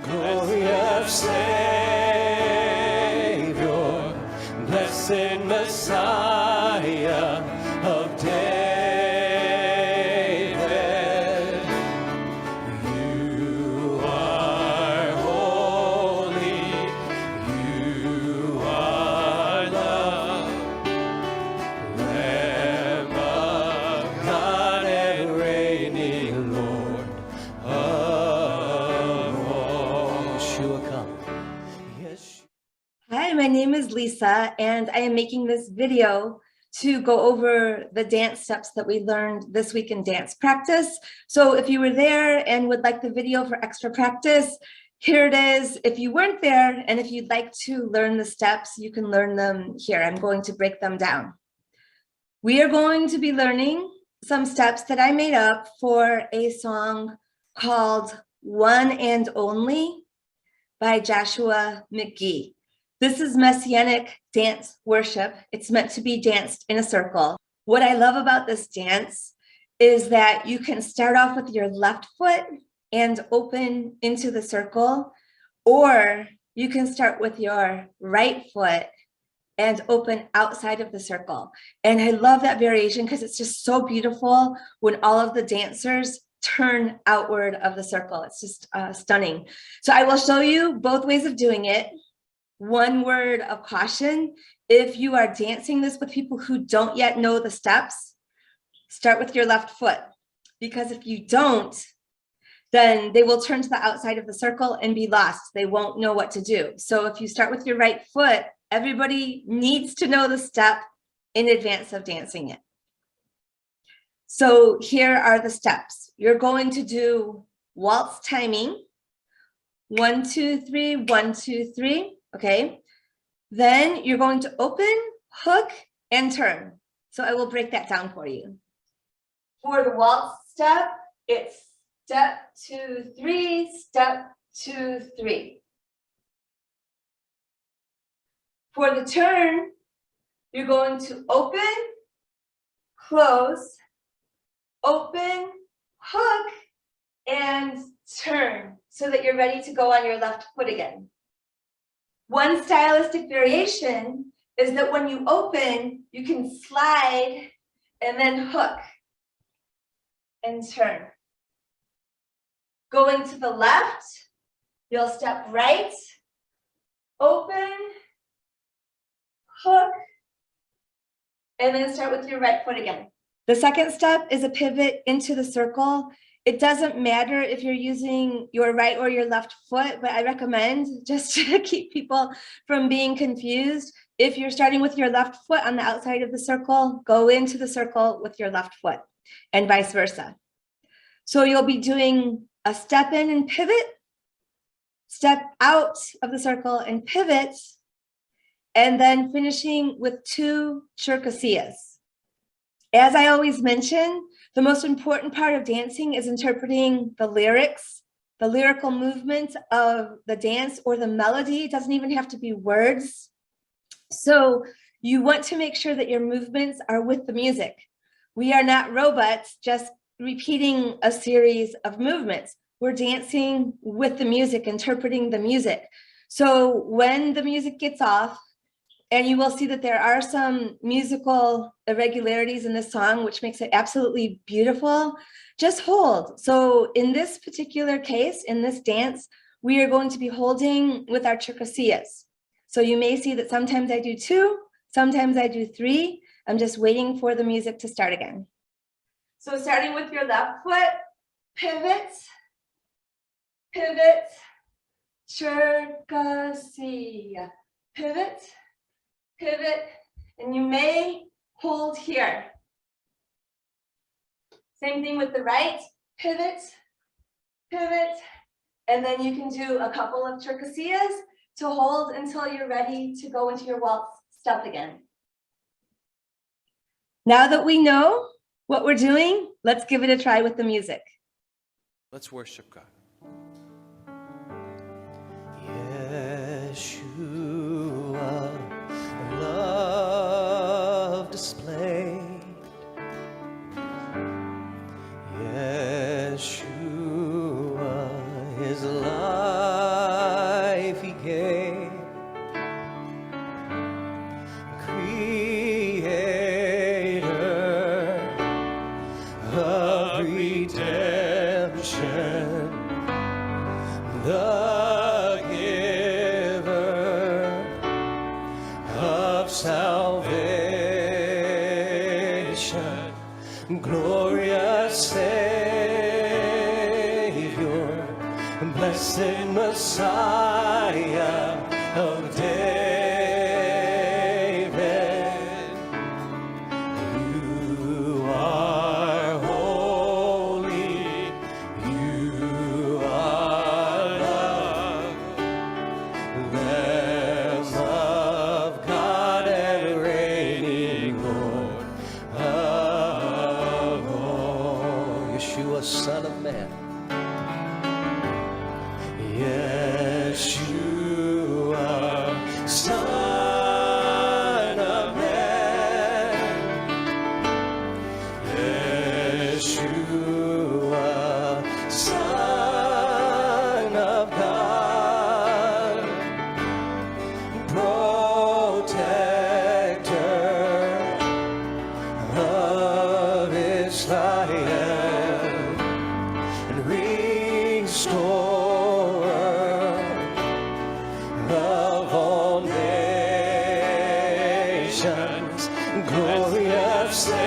glorious Savior, blessed Messiah of David. You are holy, you are the Lamb of God and reigning Lord of all. Yeshua, come. Yes. Hi, my name is Lisa, and I am making this video to go over the dance steps that we learned this week in dance practice. So if you were there and would like the video for extra practice, here it is. If you weren't there and if you'd like to learn the steps, you can learn them here. I'm going to break them down. We are going to be learning some steps that I made up for a song called One and Only by Joshua McGhee. This is Messianic Dance worship. It's meant to be danced in a circle. What I love about this dance is that you can start off with your left foot and open into the circle, or you can start with your right foot and open outside of the circle. And I love that variation because it's just so beautiful when all of the dancers turn outward of the circle. It's just stunning. So I will show you both ways of doing it. One word of caution: if you are dancing this with people who don't yet know the steps, start with your left foot, because if you don't, then they will turn to the outside of the circle and be lost. They won't know what to do. So if you start with your right foot, everybody needs to know the step in advance of dancing it. So here are the steps. You're going to do waltz timing. 1, 2, 3, 1, 2, 3. Okay. Then you're going to open, hook, and turn. So I will break that down for you. For the waltz step, it's step 2, 3, step 2, 3. For the turn, you're going to open, close, open, hook, and turn so that you're ready to go on your left foot again. One stylistic variation is that when you open, you can slide and then hook and turn. Going to the left, you'll step right, open, hook, and then start with your right foot again. The second step is a pivot into the circle. It doesn't matter if you're using your right or your left foot, but I recommend, just to keep people from being confused, if you're starting with your left foot on the outside of the circle, go into the circle with your left foot, and vice versa. So you'll be doing a step in and pivot, step out of the circle and pivot, and then finishing with 2 churkasias. As I always mention, the most important part of dancing is interpreting the lyrics, the lyrical movement of the dance, or the melody. It doesn't even have to be words. So you want to make sure that your movements are with the music. We are not robots just repeating a series of movements. We're dancing with the music, interpreting the music. So when the music gets off, and you will see that there are some musical irregularities in this song, which makes it absolutely beautiful, just hold. So in this particular case, in this dance, we are going to be holding with our churkasias. So you may see that sometimes I do 2, sometimes I do 3. I'm just waiting for the music to start again. So starting with your left foot, pivot, pivot, churkasia, pivot, pivot, and you may hold here. Same thing with the right, pivot, pivot, and then you can do a couple of churkasias to hold until you're ready to go into your waltz step again. Now that we know what we're doing, let's give it a try with the music. Let's worship God. Yeshua, love displayed. Yeshua, his love the giver of salvation, glorious Savior, blessed Messiah of David. You are holy, you are loved, Lamb of God and reigning Lord of all. Yeshua, Son of Man. Yeshua, Son of Man. Yeshua, Son of God, protector of Israel, and restorer of all nations, glorious Savior,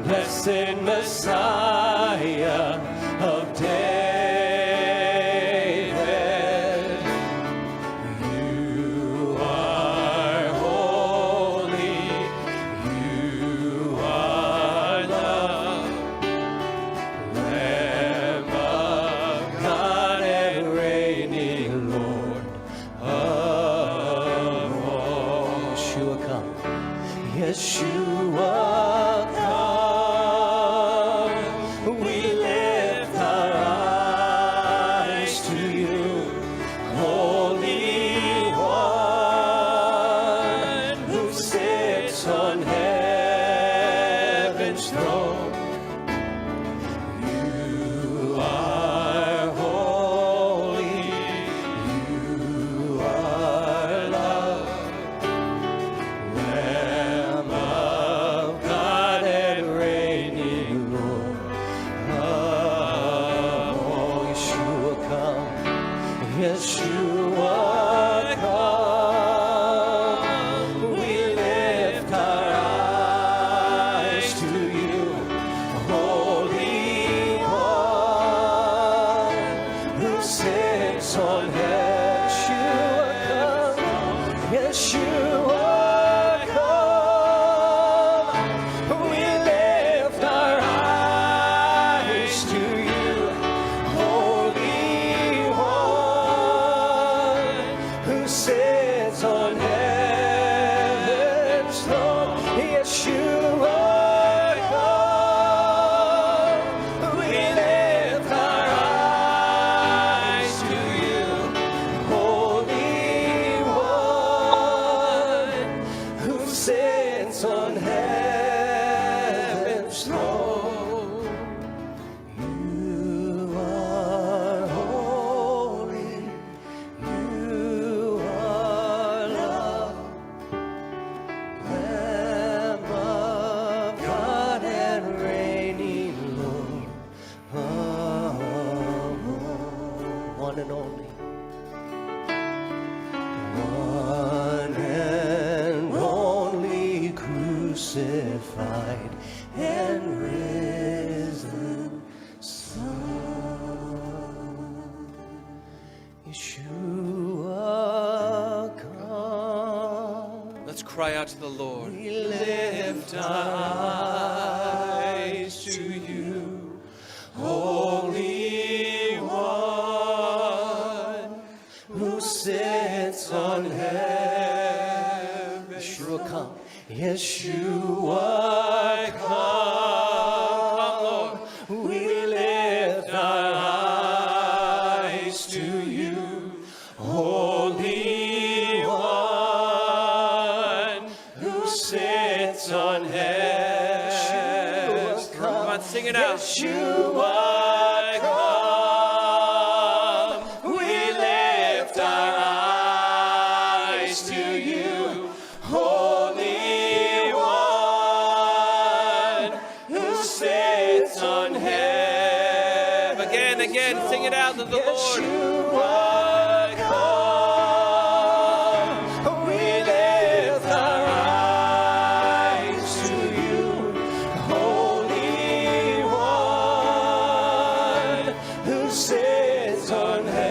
blessed Messiah of David. You are holy, you are loved, Lamb of God and reigning Lord of all. Yeshua, come. Yeshua, come. We lift our eyes to you, Holy One, who sits on heaven's throne. You are holy, you are loved, Lamb of God and reigning Lord of all. Yeshua, come. Yeshua, come. We lift our eyes to you, Holy One, who sits on heaven. Yeshua, come. We lift our eyes to you, Holy One, who sits on heaven's throne. Yeshua, come. We lift our eyes to you, Holy One, who sits on heaven's throne. You are holy, you are loved, Lamb of God and reigning Lord of all. One and only. One and only, crucified and risen Son. Yeshua, come. Let's cry out to the Lord. We lift our eyes to you, Holy One, who sits on heaven. Yeshua, come. Yeshua, come. We lift our eyes to you, Holy One, who sits on heaven. Come on, sing it out. Yeshua, come. We lift our eyes to you, Holy One, who sits on heaven. Again, sing it out to the Lord. Yeshua, come. We lift our eyes to you, Holy One, who sits on heaven.